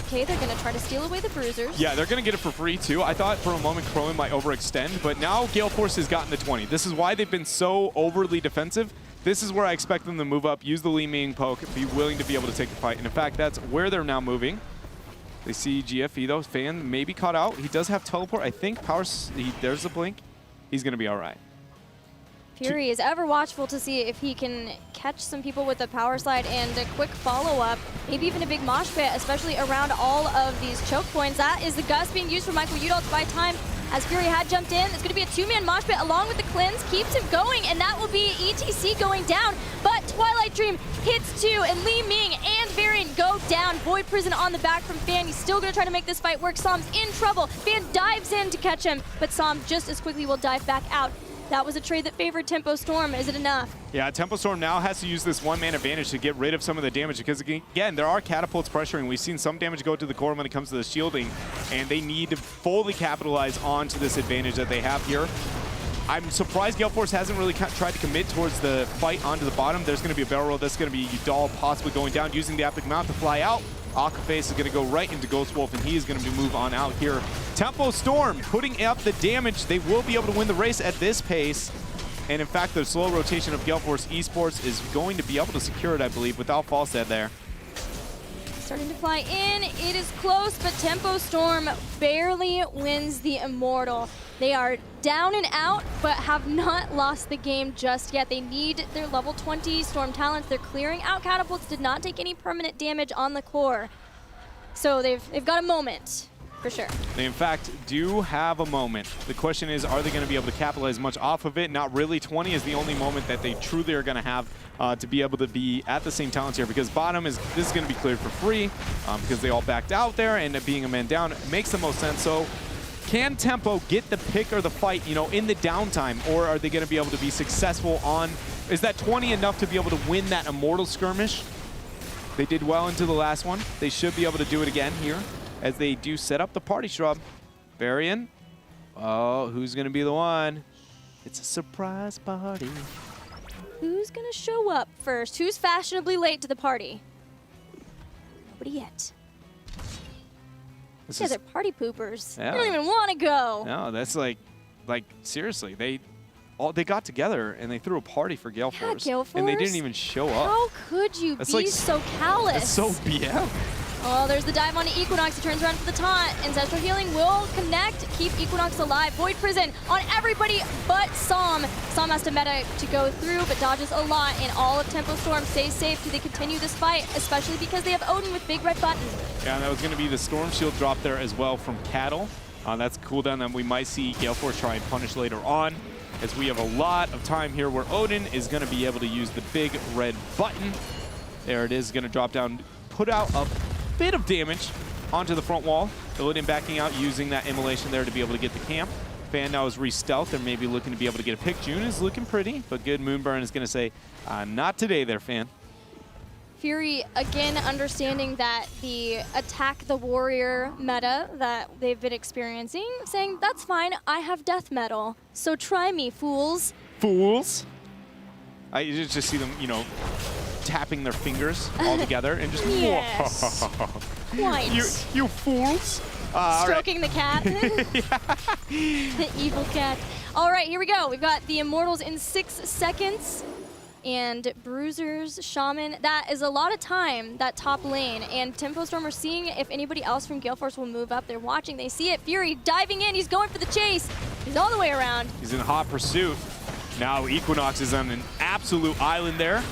[SPEAKER 2] okay. They're going to try to steal away the bruisers.
[SPEAKER 3] Yeah, they're going to get it for free, too. I thought for a moment Crowan might overextend, but now Gale Force has gotten the 20. This is why they've been so overly defensive. This is where I expect them to move up, use the Li Ming poke, be willing to be able to take the fight. And in fact, that's where they're now moving. They see GFE, though. Fan maybe caught out. He does have teleport. I think there's the blink. He's going to be all right.
[SPEAKER 2] Fury is ever watchful to see if he can catch some people with a power slide and a quick follow-up, maybe even a big mosh pit, especially around all of these choke points. That is the gust being used for Michael Udall to buy time as Fury had jumped in. It's going to be a 2-man mosh pit along with the cleanse, keeps him going, and that will be ETC going down. But Twilight Dream hits 2, and Li Ming and Varian go down. Void Prison on the back from Fan. He's still going to try to make this fight work. Som's in trouble. Fan dives in to catch him, but Som just as quickly will dive back out. That was a trade that favored Tempo Storm. Is it enough?
[SPEAKER 3] Yeah, Tempo Storm now has to use this one-man advantage to get rid of some of the damage because, again, there are catapults pressuring. We've seen some damage go to the core when it comes to the shielding, and they need to fully capitalize onto this advantage that they have here. I'm surprised Gale Force hasn't really tried to commit towards the fight onto the bottom. There's going to be a barrel roll. That's going to be Udall possibly going down, using the Epic Mount to fly out. Akaface is going to go right into Ghost Wolf, and he is going to move on out here. Tempo Storm putting up the damage. They will be able to win the race at this pace. And in fact, the slow rotation of Gale Force eSports is going to be able to secure it, I believe, without Falstead there.
[SPEAKER 2] Starting to fly in. It is close, but Tempo Storm barely wins the Immortal. They are down and out, but have not lost the game just yet. They need their level 20 Storm Talents. They're clearing out catapults, did not take any permanent damage on the core. So they've got a moment, for sure.
[SPEAKER 3] They, in fact, do have a moment. The question is, are they going to be able to capitalize much off of it? Not really. 20 is the only moment that they truly are going to have to be able to be at the same talents here, because bottom this is going to be cleared for free because they all backed out there, and being a man down makes the most sense. So can Tempo get the pick or the fight, you know, in the downtime, or are they going to be able to be successful on, is that 20 enough to be able to win that Immortal skirmish? They did well into the last one. They should be able to do it again here as they do set up the party shrub. Varian, oh, who's going to be the one? It's a surprise party.
[SPEAKER 2] Who's gonna show up first? Who's fashionably late to the party? Nobody yet. Yeah, they're party poopers.
[SPEAKER 3] Yeah.
[SPEAKER 2] They don't even want to go.
[SPEAKER 3] No, that's like seriously, they got together and they threw a party for Gale Force.
[SPEAKER 2] Gale Force.
[SPEAKER 3] And they didn't even show up.
[SPEAKER 2] How could you be so callous?
[SPEAKER 3] That's so BM.
[SPEAKER 2] Oh, there's the dive onto Equinox. He turns around for the taunt. Ancestral Healing will connect, keep Equinox alive. Void Prison on everybody but Som. Som has to meta to go through, but dodges a lot, and all of Tempo Storm stays safe. Do they continue this fight, especially because they have Odin with big red button?
[SPEAKER 3] Yeah, and that was going to be the Storm Shield drop there as well from Cattle. That's a cooldown that we might see Gale Force try and punish later on, as we have a lot of time here where Odin is going to be able to use the big red button. There it is, going to drop down, put out a bit of damage onto the front wall. Odin backing out, using that immolation there to be able to get the camp. Fan now is re-stealth. They're maybe looking to be able to get a pick. June is looking pretty, but good. Moonburn is going to say, not today there, Fan.
[SPEAKER 2] Fury, again, understanding that the attack the warrior meta that they've been experiencing, saying, that's fine, I have death metal, so try me, fools.
[SPEAKER 3] Fools? I just see them, you know, tapping their fingers all together and just,
[SPEAKER 2] yes. Quite.
[SPEAKER 3] You fools.
[SPEAKER 2] Stroking the cat. The evil cat. All right, here we go. We've got the Immortals in 6 seconds. and Bruisers, Shaman. That is a lot of time, that top lane. And Tempo Storm are seeing if anybody else from Gale Force will move up. They're watching, they see it. Fury diving in, he's going for the chase. He's all the way around.
[SPEAKER 3] He's in hot pursuit. Now Equinox is on an absolute island there.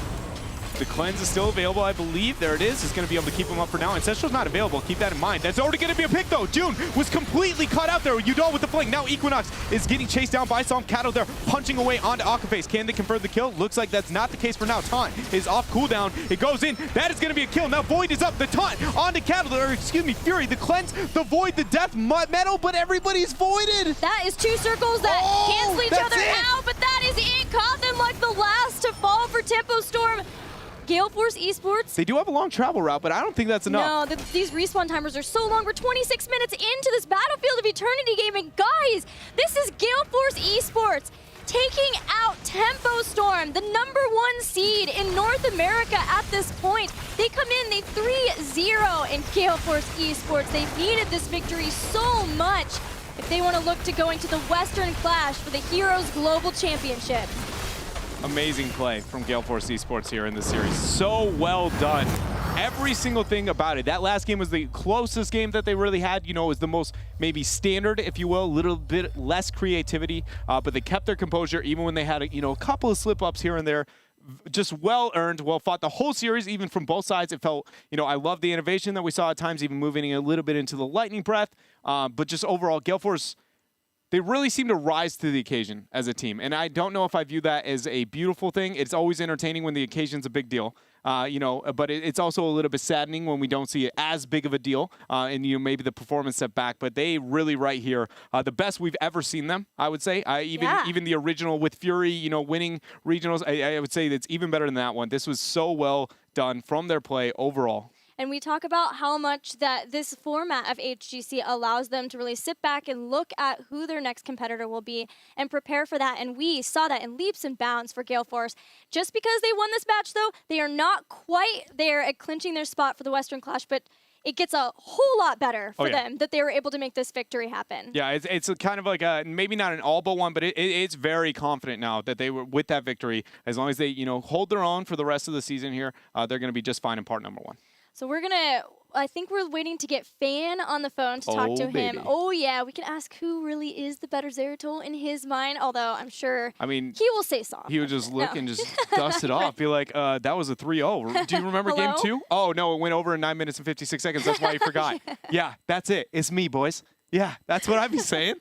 [SPEAKER 3] The cleanse is still available, I believe. There it is. He's going to be able to keep him up for now. Ancestral's not available. Keep that in mind. That's already going to be a pick, though. June was completely cut out there. Udall with the flank. Now Equinox is getting chased down by Psalm. Cattle there punching away onto Akaface. Can they convert the kill? Looks like that's not the case for now. Taunt is off cooldown. It goes in. That is going to be a kill. Now Void is up. The taunt onto Cattle, or excuse me, Fury. The cleanse, the Void, the death metal, but everybody's voided.
[SPEAKER 2] That is two circles that cancel each other out, but that is it. Cawthon like the last to fall for Tempo Storm. Gale Force eSports.
[SPEAKER 3] They do have a long travel route, but I don't think that's enough.
[SPEAKER 2] No, these respawn timers are so long. We're 26 minutes into this Battlefield of Eternity game, and guys, this is Gale Force eSports taking out Tempo Storm, the #1 seed in North America at this point. They come in, they 3-0 in Gale Force eSports. They needed this victory so much if they want to look to going to the Western Clash for the Heroes Global Championship.
[SPEAKER 3] Amazing play from Gale Force eSports here in this series. So well done. Every single thing about it. That last game was the closest game that they really had. You know, it was the most maybe standard, if you will, a little bit less creativity, but they kept their composure even when they had a couple of slip-ups here and there. Just well earned, well fought the whole series, even from both sides. It felt, I love the innovation that we saw at times, even moving a little bit into the lightning breath. But just overall, Gale Force, they really seem to rise to the occasion as a team. And I don't know if I view that as a beautiful thing. It's always entertaining when the occasion's a big deal, but it's also a little bit saddening when we don't see it as big of a deal and maybe the performance set back. But they really right here, the best we've ever seen them, I would say. Even the original with Fury, winning regionals, I would say that's even better than that one. This was so well done from their play overall.
[SPEAKER 2] And we talk about how much that this format of HGC allows them to really sit back and look at who their next competitor will be and prepare for that. And we saw that in leaps and bounds for Gale Force. Just because they won this match, though, they are not quite there at clinching their spot for the Western Clash, but it gets a whole lot better for them that they were able to make this victory happen. Yeah,
[SPEAKER 3] it's kind of like maybe not an all but one, but it's very confident now that they were with that victory. As long as they hold their own for the rest of the season here, they're going to be just fine in part #1.
[SPEAKER 2] So I think we're waiting to get Fan on the phone to talk to him. Oh, yeah, we can ask who really is the better Zeratul in his mind, although I'm sure he will say soft.
[SPEAKER 3] He would just look and just dust it off. Be like, that was a 3-0. Do you remember game 2? Oh, no, it went over in 9 minutes and 56 seconds. That's why you forgot. Yeah, that's it. It's me, boys. Yeah, that's what I'd be saying.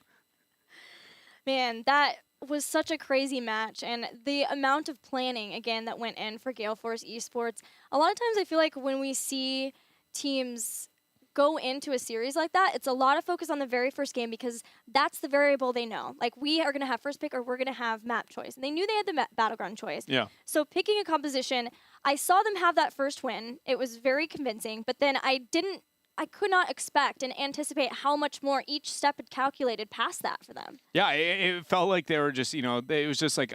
[SPEAKER 2] Man, that was such a crazy match, and the amount of planning again that went in for Gale Force eSports. A lot of times I feel like when we see teams go into a series like that, it's a lot of focus on the very first game because that's the variable they know. Like, we are going to have first pick or we're going to have map choice. And they knew they had the battleground choice. Yeah. So picking a composition, I saw them have that first win. It was very convincing, but then I could not expect and anticipate how much more each step had calculated past that for them. Yeah,
[SPEAKER 3] it felt like they were just, it was just like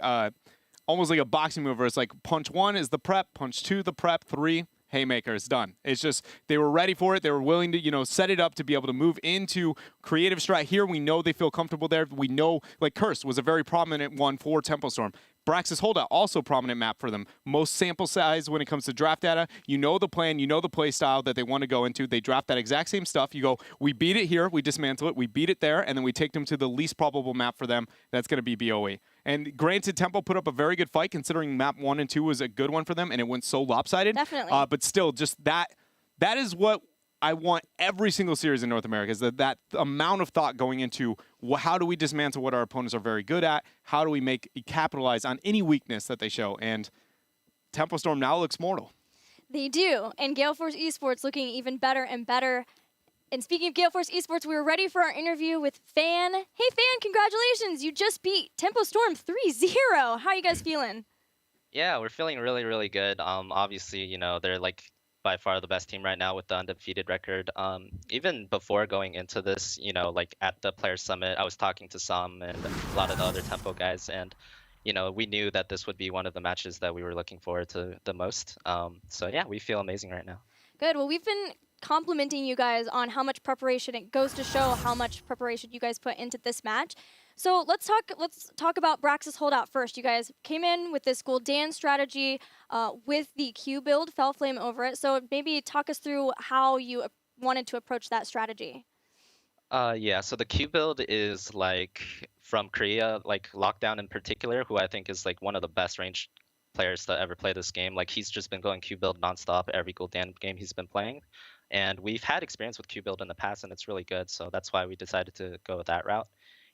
[SPEAKER 3] almost like a boxing move where it's like punch 1 is the prep, punch 2 the prep, 3 haymaker, it's done. It's just they were ready for it. They were willing to, set it up to be able to move into creative strat. Here we know they feel comfortable there. We know, like Curse was a very prominent one for Tempo Storm. Brax's Holdout, also prominent map for them. Most sample size when it comes to draft data. You know the plan, you know the play style that they want to go into. They draft that exact same stuff. You go, we beat it here, we dismantle it, we beat it there, and then we take them to the least probable map for them. That's going to be BOE. And granted, Tempo put up a very good fight considering map 1 and 2 was a good one for them, and it went so lopsided.
[SPEAKER 2] Definitely.
[SPEAKER 3] But still, just that is what I want every single series in North America, is that amount of thought going into how do we dismantle what our opponents are very good at? How do we capitalize on any weakness that they show? And Tempo Storm now looks mortal.
[SPEAKER 2] They do, and Gale Force eSports looking even better and better. And speaking of Gale Force eSports, we were ready for our interview with Fan. Hey, Fan, congratulations. You just beat Tempo Storm 3-0. How are you guys feeling?
[SPEAKER 5] Yeah, we're feeling really, really good. Obviously, they're by far the best team right now with the undefeated record. Even before going into this, at the Player Summit, I was talking to Sam and a lot of the other Tempo guys, and we knew that this would be one of the matches that we were looking forward to the most. So yeah, we feel amazing right now.
[SPEAKER 2] Good. Well, we've been complimenting you guys on how much preparation. It goes to show how much preparation you guys put into this match. So let's talk about Brax's holdout first. You guys came in with this Gul'dan strategy with the Q build, Fell Flame over it. So maybe talk us through how you wanted to approach that strategy.
[SPEAKER 5] Yeah, so the Q build is like from Korea, like Lockdown in particular, who I think is like one of the best range players to ever play this game. Like he's just been going Q build nonstop every Gul'dan game he's been playing. And we've had experience with Q build in the past and it's really good. So that's why we decided to go with that route.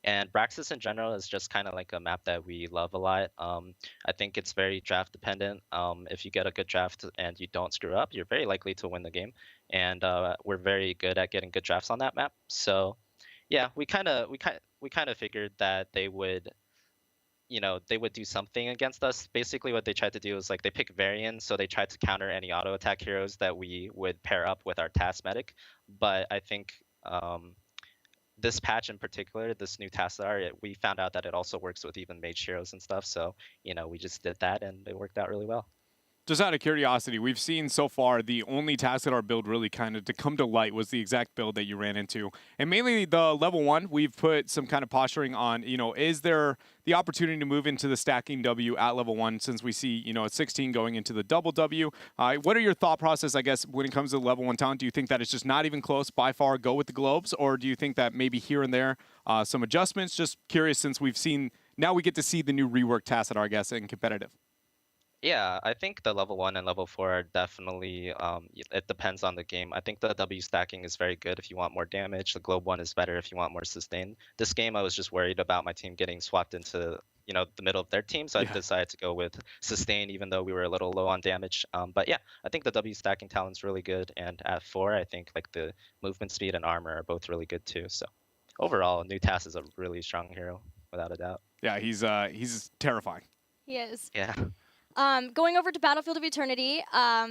[SPEAKER 5] And Braxis in general is just kind of like a map that we love a lot. I think it's very draft dependent. If you get a good draft and you don't screw up, you're very likely to win the game. And we're very good at getting good drafts on that map. So yeah, we kind of figured that they would, they would do something against us. Basically, what they tried to do is like they pick Varian, so they tried to counter any auto attack heroes that we would pair up with our task medic. But I think this patch in particular, this new Tassadar, we found out that it also works with even mage heroes and stuff. So, we just did that and it worked out really well.
[SPEAKER 3] Just out of curiosity, we've seen so far the only Tassadar build really kind of to come to light was the exact build that you ran into. And mainly the level 1, we've put some kind of posturing on, is there the opportunity to move into the stacking W at level 1 since we see, at 16 going into the double W? What are your thought process, I guess, when it comes to level 1 talent? Do you think that it's just not even close, by far, go with the globes? Or do you think that maybe here and there, some adjustments? Just curious since we've seen, now we get to see the new reworked Tassadar, I guess, in competitive.
[SPEAKER 5] Yeah, I think the level 1 and level 4 are definitely, it depends on the game. I think the W stacking is very good if you want more damage. The globe 1 is better if you want more sustain. This game, I was just worried about my team getting swapped into, the middle of their team, so I decided to go with sustain even though we were a little low on damage. But yeah, I think the W stacking talent's really good, and at 4, I think like the movement speed and armor are both really good too. So overall, New Tass is a really strong hero, without a doubt.
[SPEAKER 3] Yeah, he's terrifying.
[SPEAKER 2] He is.
[SPEAKER 5] Yeah.
[SPEAKER 2] Going over to Battlefield of Eternity,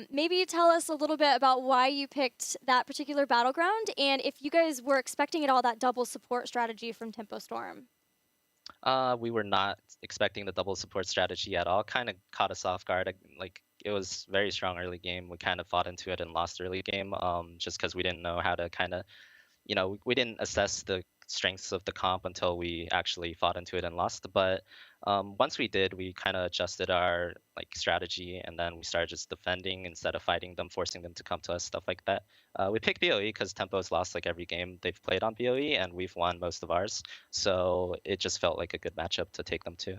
[SPEAKER 2] maybe tell us a little bit about why you picked that particular battleground and if you guys were expecting at all that double support strategy from Tempo Storm.
[SPEAKER 5] We were not expecting the double support strategy at all. Kind of caught us off guard. Like it was very strong early game. We kind of fought into it and lost early game just because we didn't know how to kind of, we didn't assess the strengths of the comp until we actually fought into it and lost. But once we did, we kind of adjusted our strategy, and then we started just defending instead of fighting them, forcing them to come to us, stuff like that. We picked BOE because Tempo's lost every game they've played on BOE, and we've won most of ours. So it just felt like a good matchup to take them to.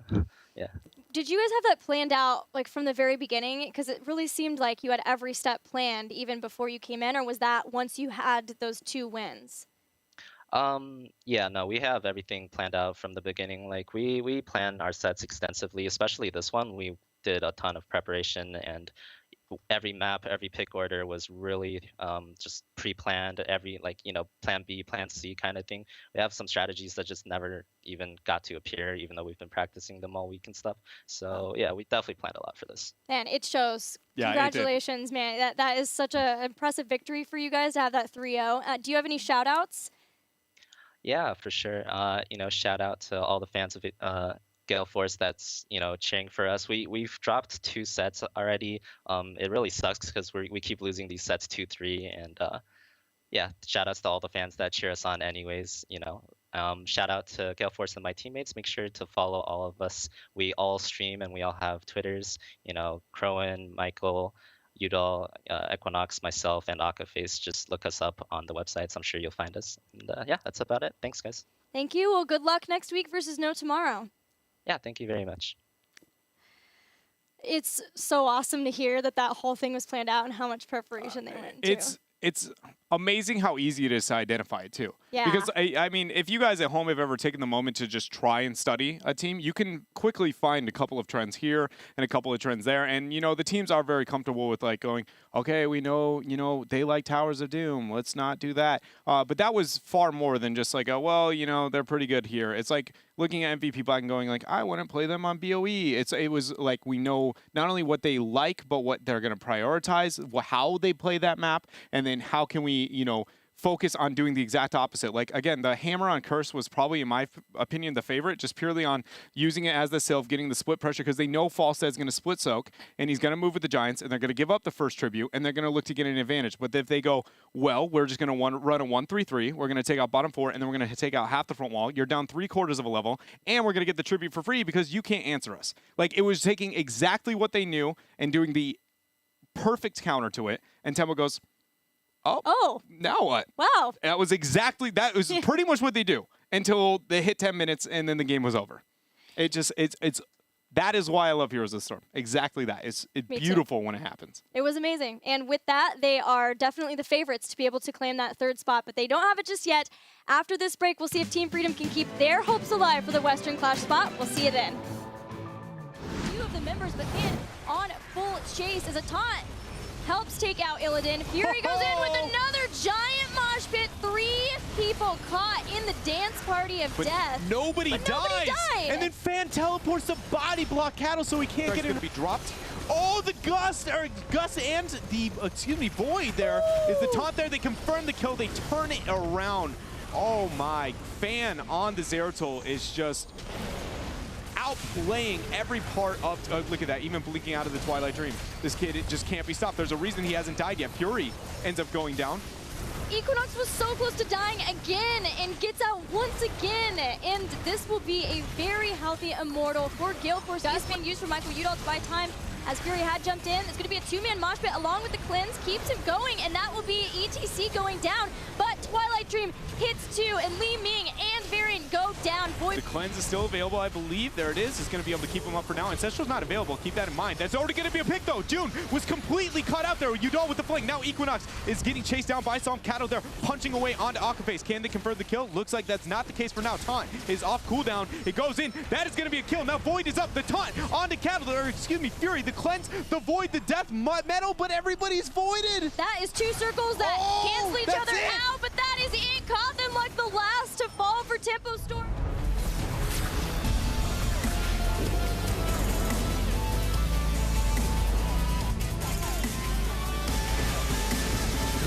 [SPEAKER 5] Yeah.
[SPEAKER 2] Did you guys have that planned out from the very beginning? Because it really seemed like you had every step planned even before you came in, or was that once you had those 2 wins?
[SPEAKER 5] Yeah, no, we have everything planned out from the beginning. Like we plan our sets extensively, especially this one. We did a ton of preparation, and every map, every pick order was really just pre-planned. Every plan B, plan C kind of thing. We have some strategies that just never even got to appear, even though we've been practicing them all week and stuff. So yeah, we definitely planned a lot for this.
[SPEAKER 2] And it shows.
[SPEAKER 3] Yeah,
[SPEAKER 2] congratulations, man. That is such an impressive victory for you guys to have that 3-0. Do you have any shout-outs?
[SPEAKER 5] Yeah, for sure. Shout out to all the fans of Gale Force that's cheering for us. We've dropped 2 sets already. It really sucks because we keep losing these sets 2-3, and yeah, shout outs to all the fans that cheer us on anyways. Shout out to Gale Force and my teammates. Make sure to follow all of us. We all stream and we all have Twitters. Crowan, Michael, Udall, Equinox, myself, and Akaface. Just look us up on the websites. I'm sure you'll find us. And yeah, that's about it. Thanks, guys.
[SPEAKER 2] Thank you. Well, good luck next week versus No Tomorrow.
[SPEAKER 5] Yeah, thank you very much.
[SPEAKER 2] It's so awesome to hear that whole thing was planned out and how much preparation they went into.
[SPEAKER 3] It's amazing how easy it is to identify it too.
[SPEAKER 2] Yeah.
[SPEAKER 3] Because I mean, if you guys at home have ever taken the moment to just try and study a team, you can quickly find a couple of trends here and a couple of trends there. And the teams are very comfortable with going, okay, we know, they like Towers of Doom. Let's not do that. But that was far more than just well, they're pretty good here. It's like looking at MVP Black and going I wouldn't play them on BOE. It was like we know not only what they like, but what they're going to prioritize, how they play that map, and then how can we, focus on doing the exact opposite. Like, again, the hammer on Curse was probably, in my opinion, the favorite, just purely on using it as the sylph, getting the split pressure, because they know Falstad's going to split soak, and he's going to move with the Giants, and they're going to give up the first tribute, and they're going to look to get an advantage. But if they go, well, we're just going to run a 1-3-3, we're going to take out bottom 4, and then we're going to take out half the front wall, you're down 3/4 of a level, and we're going to get the tribute for free because you can't answer us. Like, it was taking exactly what they knew and doing the perfect counter to it, and Tempo goes, oh, now what?
[SPEAKER 2] Wow.
[SPEAKER 3] That was pretty much what they do until they hit 10 minutes and then the game was over. That is why I love Heroes of the Storm. Exactly that. It's beautiful when it happens.
[SPEAKER 2] It was amazing. And with that, they are definitely the favorites to be able to claim that 3rd spot, but they don't have it just yet. After this break, we'll see if Team Freedom can keep their hopes alive for the Western Clash spot. We'll see you then. 2 of the members, but in on full chase as a taunt helps take out Illidan. Fury goes in with another giant mosh pit. 3 people caught in the dance party of death.
[SPEAKER 4] Nobody dies. And then Fan teleports the body block Cattle so he can't get it. Going to be dropped. Oh, the Gus and the, Void there is the taunt there. They confirm the kill. They turn it around. Oh my, Fan on the Zeratul is just outplaying every part of, look at that, even blinking out of the Twilight Dream. This kid, it just can't be stopped. There's a reason he hasn't died yet. Fury ends up going down.
[SPEAKER 2] Equinox was so close to dying again and gets out once again. And this will be a very healthy Immortal for Gale Force. Gus being used for Michael Udall to buy time as Fury had jumped in. It's going to be a 2-man mosh pit along with the cleanse. Keeps him going, and that will be ETC going down. But Twilight Dream hits 2, and Li Ming and Variant go down. Void.
[SPEAKER 3] The cleanse is still available, I believe. There it is. It's going to be able to keep him up for now. Ancestral's not available. Keep that in mind. That's already going to be a pick, though. June was completely caught out there. Udall with the flank. Now Equinox is getting chased down by Psalm. Cattle there punching away onto Akaface. Can they confirm the kill? Looks like that's not the case for now. Taunt is off cooldown. It goes in. That is going to be a kill. Now Void is up. The taunt onto Cattle, or excuse me, Fury. The cleanse, the Void, the death metal, but everybody's voided.
[SPEAKER 2] That is 2 circles that cancel each other out, but that is it. Caught them like the last to fall for Tempo Storm.